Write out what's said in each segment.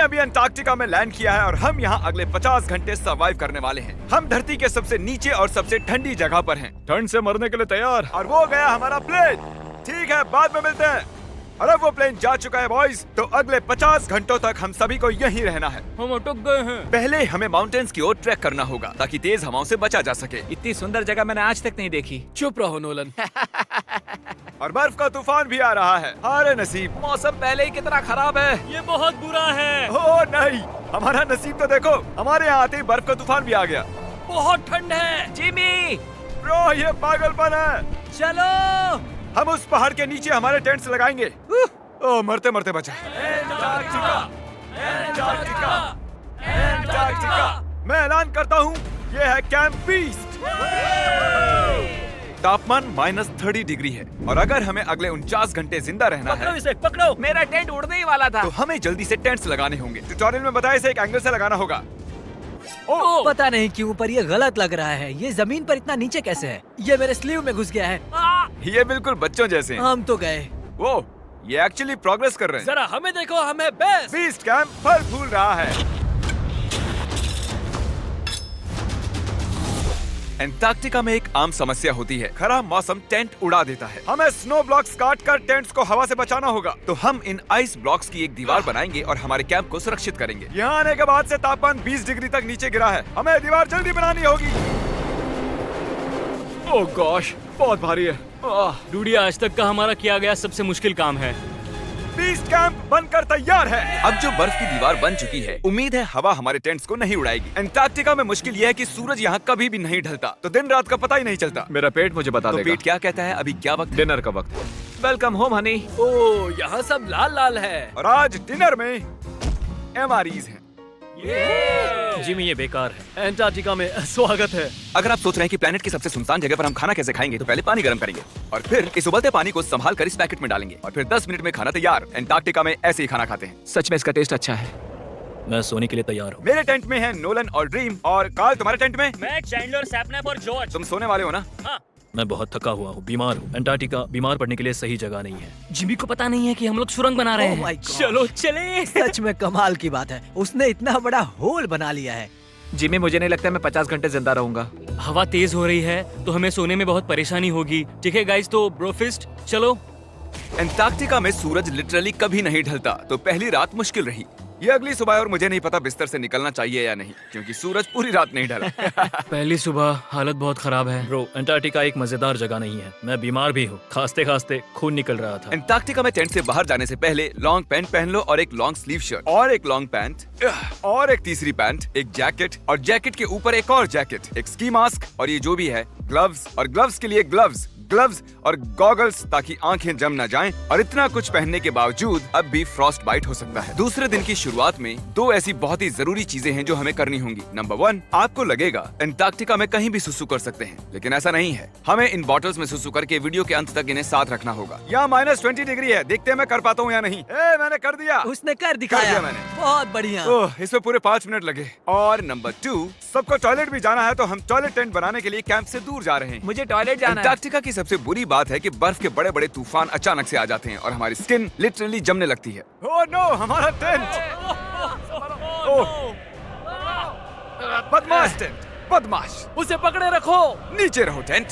अभी अंटार्कटिका में लैंड किया है और हम यहाँ अगले 50 घंटे सर्वाइव करने वाले हैं। हम धरती के सबसे नीचे और सबसे ठंडी जगह पर हैं। ठंड से मरने के लिए तैयार। और वो गया हमारा प्लेन। ठीक है, बाद में मिलते हैं। और अब वो प्लेन जा चुका है बॉयज, तो अगले 50 घंटों तक हम सभी को यहीं रहना है। हम अटक गए हैं। पहले हमें माउंटेन्स की ओर ट्रैक करना होगा ताकि तेज हवाओं से बचा जा सके। इतनी सुंदर जगह मैंने आज तक नहीं देखी। चुप रहो नोलन। और बर्फ का तूफान भी आ रहा है। अरे नसीब, मौसम पहले ही कितना खराब है। ये बहुत बुरा है। ओ नहीं, हमारा नसीब तो देखो, हमारे यहाँ आते ही बर्फ का तूफान भी आ गया। बहुत ठंड है। जिमी, ब्रो ये पागलपन है। चलो, हम उस पहाड़ के नीचे हमारे टेंट्स लगाएंगे। ओ मरते मरते बचा। मैं ऐलान करता हूँ, ये है कैंप बीस्ट। तापमान -30 डिग्री है और अगर हमें अगले 49 घंटे जिंदा रहना है, इसे पकड़ो। मेरा टेंट उड़ने ही वाला था। तो हमें जल्दी से टेंट्स लगाने होंगे। ट्यूटोरियल में बताया इसे एक एंगल से लगाना होगा। पता नहीं क्यों पर ये गलत लग रहा है। ये जमीन पर इतना नीचे कैसे है? ये मेरे स्लीव में घुस गया है। ये बिल्कुल बच्चों जैसे हैं। हम तो गए। वो ये एक्चुअली प्रोग्रेस कर रहे हैं। जरा हमें देखो, हमें बेस्ट। बीस्ट कैंप फल फूल रहा है। एंटार्क्टिका में एक आम समस्या होती है, खराब मौसम टेंट उड़ा देता है। हमें स्नो ब्लॉक्स काट कर टेंट्स को हवा से बचाना होगा। तो हम इन आइस ब्लॉक्स की एक दीवार बनाएंगे और हमारे कैंप को सुरक्षित करेंगे। यहाँ आने के बाद से तापमान 20 डिग्री तक नीचे गिरा है। हमें दीवार जल्दी बनानी होगी। ओह गॉश, बहुत भारी है। डूडी, आज तक का हमारा किया गया सबसे मुश्किल काम है। बीस्ट कैंप बनकर तैयार है। अब जो बर्फ की दीवार बन चुकी है, उम्मीद है हवा हमारे टेंट्स को नहीं उड़ाएगी। एंटार्क्टिका में मुश्किल यह है कि सूरज यहाँ कभी भी नहीं ढलता, तो दिन रात का पता ही नहीं चलता। मेरा पेट मुझे बता तो देगा। पेट क्या कहता है? अभी क्या वक्त? डिनर का वक्त है। Welcome home Honey. ओह, यहाँ सब लाल लाल है। और आज डिनर में MREs हैं। जिमी, ये बेकार है। एंटार्क्टिका में स्वागत है। अगर आप सोच रहे हैं कि प्लेनेट की सबसे सुनसान जगह पर हम खाना कैसे खाएंगे, तो पहले पानी गर्म करेंगे और फिर इस उबलते पानी को संभाल कर इस पैकेट में डालेंगे और फिर 10 मिनट में खाना तैयार। एंटार्क्टिका में ऐसे ही खाना खाते हैं। सच में इसका टेस्ट अच्छा है। मैं सोने के लिए तैयार हूँ। मेरे टेंट में है नोलन और ड्रीम। और कार्ल, तुम्हारे टेंट में? मैं, चैंडलर, सैपनैप और जॉर्ज। तुम सोने वाले हो ना? हाँ। मैं बहुत थका हुआ हूँ, बीमार हूँ। एंटार्क्टिका बीमार पड़ने के लिए सही जगह नहीं है। जिमी को पता नहीं है कि हम लोग सुरंग बना रहे Oh हैं। my God. चलो चले। सच में कमाल की बात है, उसने इतना बड़ा होल बना लिया है। जिमी, मुझे नहीं लगता मैं 50 घंटे जिंदा रहूंगा। हवा तेज हो रही है तो हमें सोने में बहुत परेशानी होगी। ठीक है गाइस, तो ब्रोफिस्ट चलो। एंटार्क्टिका में सूरज लिटरली कभी नहीं ढलता, तो पहली रात मुश्किल रही। ये अगली सुबह और मुझे नहीं पता बिस्तर से निकलना चाहिए या नहीं, क्योंकि सूरज पूरी रात नहीं ढला। पहली सुबह हालत बहुत खराब है। ब्रो, एंटार्क्टिका एक मजेदार जगह नहीं है। मैं बीमार भी हूँ, खांसते खांसते खून निकल रहा था। एंटार्क्टिका में टेंट से बाहर जाने से पहले लॉन्ग पैंट पहन लो और एक लॉन्ग स्लीव शर्ट और एक लॉन्ग पैंट और एक तीसरी पैंट, एक जैकेट और जैकेट के ऊपर एक और जैकेट, एक स्की मास्क और ये जो भी है ग्लव्स और ग्लव्स के लिए ग्लव्स और गॉगल्स ताकि आंखें जम न जाएं। और इतना कुछ पहनने के बावजूद अब भी फ्रॉस्ट बाइट हो सकता है। दूसरे दिन की शुरुआत में 2 ऐसी बहुत ही जरूरी चीजें हैं जो हमें करनी होंगी। नंबर 1, आपको लगेगा एंटार्क्टिका में कहीं भी सुसु कर सकते हैं, लेकिन ऐसा नहीं है। हमें इन बॉटल्स में सुसु करके वीडियो के अंत तक इन्हें साथ रखना होगा। यहाँ -20 डिग्री है, देखते हैं मैं कर पाता हूँ या नहीं। मैंने कर दिया। उसने कर दिखाया। दिया मैंने। बहुत बढ़िया। ओह, इसमें पूरे 5 मिनट लगे। और नंबर 2, सबको टॉयलेट भी जाना है, तो हम टॉयलेट टेंट बनाने के लिए कैंप से दूर जा रहे हैं। मुझे टॉयलेट जाना है। एंटार्क्टिका की सबसे बुरी बात है कि बर्फ के बड़े बड़े तूफान अचानक से आ जाते हैं और हमारी स्किन लिटरली जमने लगती है। ओह नो, हमारा टेंट! ओह, बदमाश टेंट, बदमाश! उसे पकड़े रखो। नीचे रहो टेंट।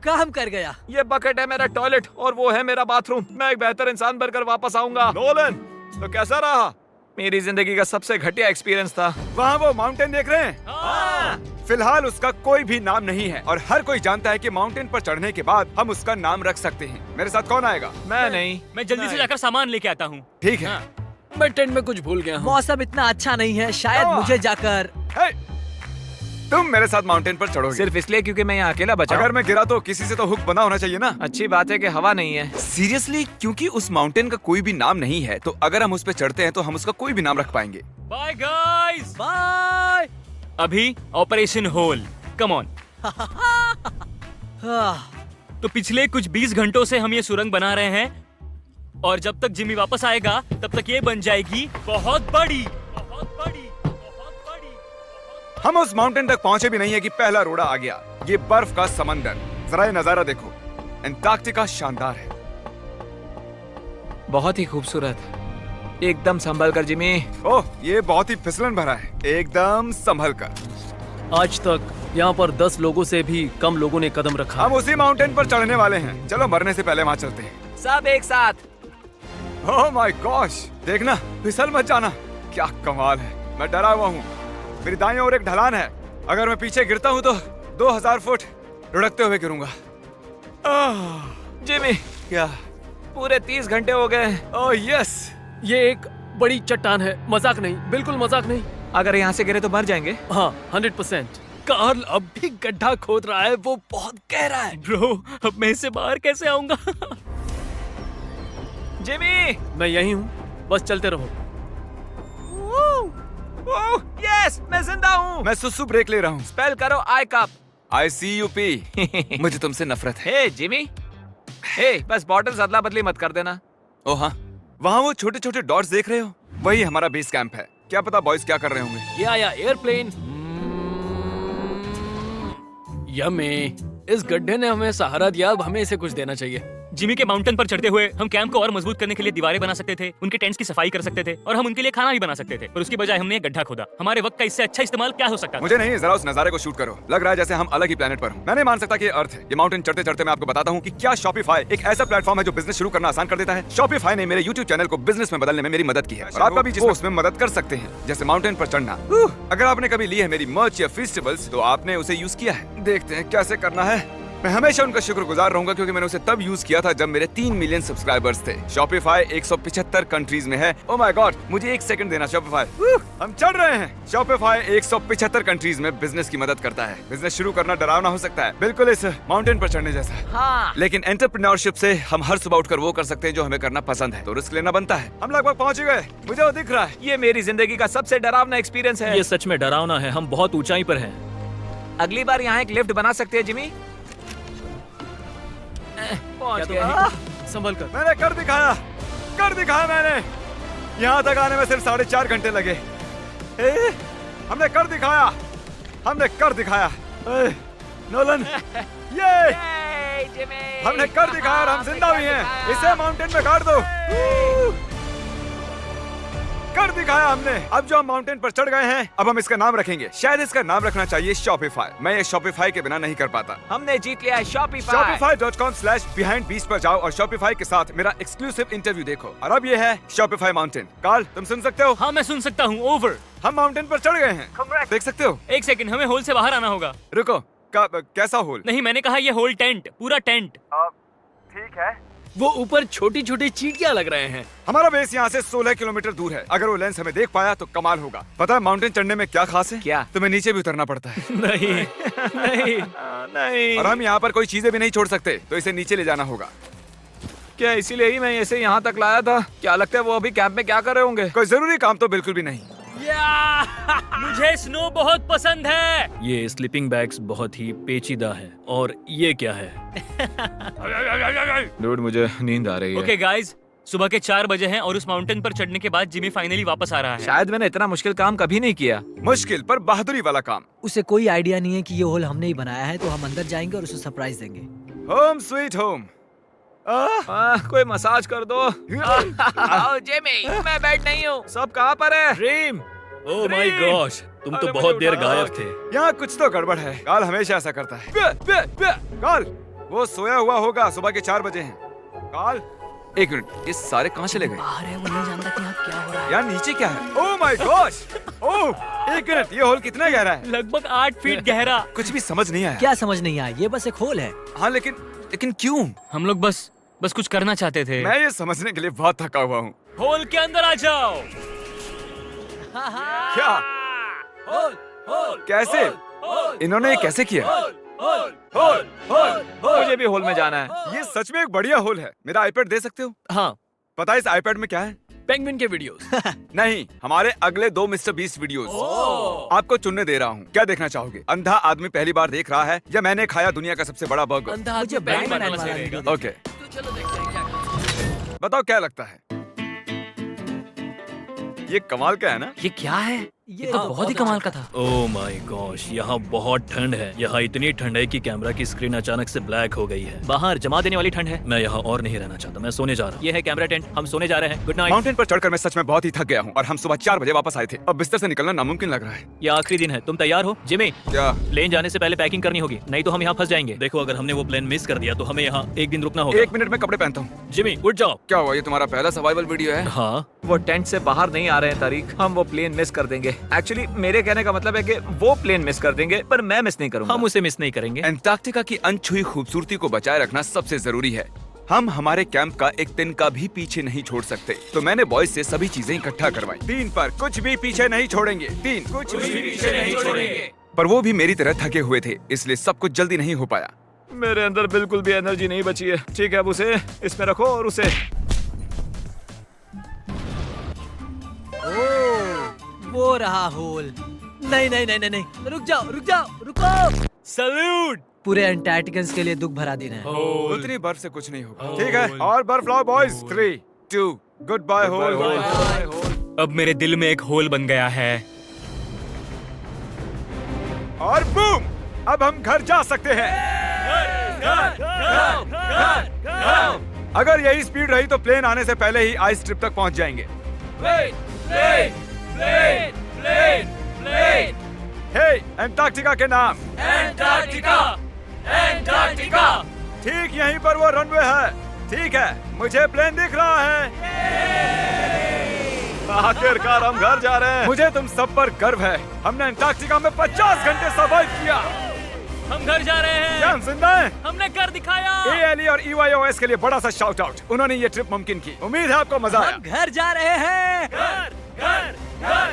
काम कर गया। ये बकेट है मेरा टॉयलेट और वो है मेरा बाथरूम। मैं एक बेहतर इंसान बनकर वापस आऊंगा। नोलन, तो कैसा रहा? मेरी जिंदगी का सबसे घटिया एक्सपीरियंस था। वहाँ वो माउंटेन देख रहे हैं? फिलहाल उसका कोई भी नाम नहीं है और हर कोई जानता है कि माउंटेन पर चढ़ने के बाद हम उसका नाम रख सकते हैं। मेरे साथ कौन आएगा? मैं नहीं। मैं जल्दी से जाकर सामान लेके आता हूँ। ठीक है। मैं टेंट में कुछ भूल गया हूँ। मौसम इतना अच्छा नहीं है, शायद मुझे जाकर। हे, तुम मेरे साथ माउंटेन पर चढ़ोगे सिर्फ इसलिए क्योंकि मैं यहाँ अकेला बचा। अगर मैं गिरा तो किसी से तो हुक बना होना चाहिए ना। अच्छी बात है कि हवा नहीं है। सीरियसली, क्योंकि उस माउंटेन का कोई भी नाम नहीं है, तो अगर हम उस पे चढ़ते हैं तो हम उसका कोई भी नाम रख पाएंगे। Bye guys. बाय। अभी ऑपरेशन होल, कम ऑन। तो पिछले कुछ 20 घंटों से हम ये सुरंग बना रहे हैं और जब तक जिमी वापस आएगा तब तक ये बन जाएगी बहुत बड़ी, बहुत बड़ी, बहुत बड़ी। हम उस माउंटेन तक पहुंचे भी नहीं है कि पहला रोड़ा आ गया। ये बर्फ का समंदर, जरा ये नजारा देखो। एंटार्क्टिका शानदार है। बहुत ही खूबसूरत। एकदम संभल कर जिमी। ओह, ये बहुत ही फिसलन भरा है। एकदम संभल कर। आज तक यहाँ पर 10 लोगों से भी कम लोगों ने कदम रखा हम है। उसी माउंटेन पर चढ़ने वाले हैं। चलो मरने से पहले वहाँ चलते हैं। सब एक साथ। ओह माय गॉश, देखना, फिसल मत जाना। क्या कमाल है। मैं डरा हुआ हूँ। मेरी दाईं ओर एक ढलान है। अगर मैं पीछे गिरता हूँ तो 2000 फुट लुढ़कते हुए गिरूंगा। जिमी, क्या? पूरे 30 घंटे हो गए। Oh yes. ये एक बड़ी चट्टान है, मजाक नहीं, बिल्कुल मजाक नहीं। अगर यहाँ से गिरे तो मर जाएंगे। हाँ, 100%। कार्ल अब भी गड्ढा खोद रहा है, वो बहुत गहरा है। ब्रो, अब मैं इससे बाहर कैसे आऊंगा? जिमी, मैं यही हूँ, बस चलते रहो। यस, मैं जिंदा हूँ। मैं सुसु ब्रेक ले रहा हूँ। स्पेल करो आई कप। ICUP। मुझे तुमसे नफरत है। हे जिमी, हे बस बॉटल्स अदला बदली मत कर देना। ओह हाँ, वहाँ वो छोटे छोटे डॉट्स देख रहे हो? वही हमारा बेस कैंप है। क्या पता बॉयज क्या कर रहे होंगे। ये आया एयरप्लेन। यम्मी, इस गड्ढे ने हमें सहारा दिया, अब हमें इसे कुछ देना चाहिए। जिमी के माउंटेन पर चढ़ते हुए हम कैंप को और मजबूत करने के लिए दीवारें बना सकते थे, उनके टेंट्स की सफाई कर सकते थे और हम उनके लिए खाना भी बना सकते थे। पर उसकी बजाय हमने एक गड्ढा खोदा। हमारे वक्त का इससे अच्छा इस्तेमाल क्या हो सकता था? मुझे नहीं, जरा उस नजारे को शूट करो। लग रहा है जैसे हम अलग ही प्लेनेट पर हूँ। मैं नहीं मान सकता कि ये अर्थ है। ये माउंटेन चढ़ते चढ़ते मैं आपको बताता हूँ कि क्या शॉपिफाई एक ऐसा प्लेटफॉर्म है जो बिजनेस शुरू करना आसान कर देता है। शॉपिफाई ने मेरे YouTube चैनल को बिजनेस में बदलने में मेरी मदद की है और आपका भी जिसमें उसमें मदद कर सकते हैं, जैसे माउंटेन पर चढ़ना। अगर आपने कभी ली है मेरी मर्च या फेस्टिवल्स तो आपने उसे यूज किया है। देखते हैं कैसे करना है। मैं हमेशा उनका शुक्रगुजार रहूंगा क्योंकि मैंने उसे तब यूज किया था जब मेरे 3 मिलियन सब्सक्राइबर्स थे। शॉपिफाई 175 कंट्रीज में है। ओह माय गॉड, मुझे 1 सेकंड देना। शॉपिफाई, हम चढ़ रहे हैं। शॉपिफाई 175 कंट्रीज में बिजनेस की मदद करता है। बिजनेस शुरू करना डरावना हो सकता है, बिल्कुल इस माउंटेन पर चढ़ने जैसा। हाँ। लेकिन एंटरप्रेन्योरशिप से हम हर सुबह उठकर वो कर सकते हैं जो हमें करना पसंद है, तो रिस्क लेना बनता है। हम लगभग पहुंच ही गए, मुझे वो दिख रहा है। ये मेरी जिंदगी का सबसे डरावना एक्सपीरियंस है। ये सच में डरावना है, हम बहुत ऊंचाई पर हैं। अगली बार यहाँ एक लिफ्ट बना सकते हैं जिमी। पहुंच गए। संभल कर। मैंने कर दिखाया मैंने। यहाँ तक आने में सिर्फ 4.5 घंटे लगे। हमने कर दिखाया। नोलन, ये जिमी, हमने कर दिखाया और हम जिंदा भी हैं। इसे माउंटेन में गाड़ दो। कर दिखाया हमने। अब जो हम माउंटेन पर चढ़ गए हैं, अब हम इसका नाम रखेंगे। शायद इसका नाम रखना चाहिए शॉपिफाई। मैं ये शॉपिफाई के बिना नहीं कर पाता। हमने जीत लिया है शॉपिफाई। Shopify.com/behindbeast पर जाओ और शॉपिफाई के साथ मेरा एक्सक्लूसिव इंटरव्यू देखो। और अब ये है शॉपिफाई माउंटेन। कार्ल, तुम सुन सकते हो? हाँ, मैं सुन सकता हूँ। ओवर। हम माउंटेन पर चढ़ गए हैं। देख सकते हो? एक सेकंड, हमें होल से बाहर आना होगा। रुको, कैसा होल? नहीं, मैंने कहा ये होल टेंट, पूरा टेंट। ठीक है। वो ऊपर छोटी छोटी चींटियां लग रहे हैं। हमारा बेस यहाँ से 16 किलोमीटर दूर है। अगर वो लेंस हमें देख पाया तो कमाल होगा। पता है माउंटेन चढ़ने में क्या खास है? क्या? तुम्हें नीचे भी उतरना पड़ता है। नहीं नहीं नहीं। और हम यहाँ पर कोई चीजें भी नहीं छोड़ सकते, तो इसे नीचे ले जाना होगा। क्या इसीलिए ही मैं इसे यहाँ तक लाया था? क्या लगता है वो अभी कैंप में क्या कर रहे होंगे? कोई जरूरी काम तो बिल्कुल भी नहीं। मुझे स्नो बहुत पसंद है। ये स्लीपिंग बैग्स बहुत ही पेचीदा है। और ये क्या है? डूड, मुझे नींद आ रही है। ओके गाइस, सुबह के 4 बजे हैं और उस माउंटेन पर चढ़ने के बाद जिमी फाइनली वापस आ रहा है। शायद मैंने इतना मुश्किल काम कभी नहीं किया। मुश्किल पर बहादुरी वाला काम। उसे कोई आइडिया नहीं है कि ये होल हमने ही बनाया है, तो हम अंदर जाएंगे और उसे सरप्राइज देंगे। Home sweet home. कोई मसाज कर दो। आओ जिमी, मैं बैठ नहीं हूँ। सब कहाँ पर है? ड्रीम, ओह माय गॉश, तुम तो अरे बहुत मुझे देर उठाओ। गायब थे। यहाँ कुछ तो गड़बड़ है। काल हमेशा ऐसा करता है। काल, वो सोया हुआ होगा। सुबह के 4 बजे हैं। काल, एक मिनट, ये सारे कहाँ चले गए? बाहर है, वो नहीं जानता कि यहाँ क्या हो रहा है। यार नीचे क्या है? Oh my gosh! ओह, एक मिनट, ये होल कितना गहरा है? लगभग 8 फीट गहरा। कुछ भी समझ नहीं आया। क्या समझ नहीं आया? ये बस एक होल है। हाँ, लेकिन क्यों? हम लोग बस कुछ करना चाहते थे। मैं ये समझने के लिए बहुत थका हुआ हूँ। होल के अंदर आ जाओ। क्या? कैसे? इन्होंने ये कैसे किया? मुझे भी होल में जाना है। ये सच में एक बढ़िया होल है। मेरा आईपैड दे सकते हो? हाँ, पता है इस आईपैड में क्या है? पेंगुइन के वीडियोस। नहीं, हमारे अगले 2 मिस्टर बीस्ट वीडियोस। आपको चुनने दे रहा हूँ। क्या देखना चाहोगे? अंधा आदमी पहली बार देख रहा है या मैंने खाया दुनिया का सबसे बड़ा बर्गर? अंधा मुझे आदमी बैंड बनाना बनाने वाला चाहिए। वीडियो ओके, तो चलो देखते हैं क्या करते हैं। बताओ क्या लगता है? ये कमाल का है ना? ये क्या है? ये तो बहुत ही कमाल का था। ओह माय गॉश, यहाँ बहुत ठंड है। यहाँ इतनी ठंड है कि कैमरा की स्क्रीन अचानक से ब्लैक हो गई है। बाहर जमा देने वाली ठंड है। मैं यहाँ और नहीं रहना चाहता, मैं सोने जा रहा हूँ। ये है कैमरा टेंट, हम सोने जा रहे हैं। Good night. माउंटेन पर चढ़कर मैं सच में बहुत ही थक गया हूँ और हम सुबह 4 बजे वापस आए थे। अब बिस्तर से निकलना नामुमकिन लग रहा है। ये आखिरी दिन है, तुम तैयार हो? जिमी, क्या? प्लेन जाने से पहले पैकिंग करनी होगी, नहीं तो हम यहाँ फंस जाएंगे। देखो, अगर हमने वो प्लेन मिस कर दिया तो हमें यहाँ एक दिन रुकना होगा। 1 मिनट में कपड़े पहनता हूँ। जिमी उठ जाओ। क्या हुआ, ये तुम्हारा पहला सर्वाइवल वीडियो है? हाँ, वो टेंट से बाहर नहीं आ रहे हैं तारीख। हम वो प्लेन मिस कर देंगे। एक्चुअली मेरे कहने का मतलब है कि वो प्लेन मिस कर देंगे, पर मैं मिस नहीं करूंगा। हम उसे मिस नहीं करेंगे। अंटार्कटिका की अनछुई खूबसूरती को बचाए रखना सबसे जरूरी है। हम हमारे कैंप का एक दिन का भी पीछे नहीं छोड़ सकते, तो मैंने बॉयज से सभी चीजें इकट्ठा करवाई। 3 पर कुछ भी पीछे नहीं छोड़ेंगे। 3 कुछ भी पीछे नहीं छोड़ेंगे। पर वो भी मेरी तरह थके हुए थे, इसलिए सब कुछ जल्दी नहीं हो पाया। मेरे अंदर बिल्कुल भी एनर्जी नहीं बची है। ठीक है, अब उसे इसमें रखो और उसे वो रहा होल। नहीं नहीं नहीं नहीं नहीं, रुक जाओ रुक जाओ रुको। सल्यूट। पूरे अंटार्कटिकन्स के लिए दुख भरा दिन है। उतनी बर्फ से कुछ नहीं होगा। ठीक है, और बर्फ लाओ बॉयज। 3 2 good bye whole. अब मेरे दिल में एक होल बन गया है। और बूम, अब हम घर जा सकते हैं। अगर यही स्पीड रही तो प्लेन आने से पहले ही आइस स्ट्रिप तक पहुंच जाएंगे। हे, अंटार्कटिका के नाम। अंटार्कटिका। ठीक यहीं पर वो रनवे है। ठीक है, मुझे प्लेन दिख रहा है। आखिरकार हम घर जा रहे हैं। मुझे तुम सब पर गर्व है। हमने अंटार्कटिका में 50 घंटे सर्वाइव किया। हम घर जा रहे क्या हैं। हम जिंदा हैं? हमने कर दिखाया। ALE और EYOS के लिए बड़ा सा शाउट आउट। उन्होंने ये ट्रिप मुमकिन की। उम्मीद है आपको मजा आया। हम घर जा रहे हैं। घर घर घर।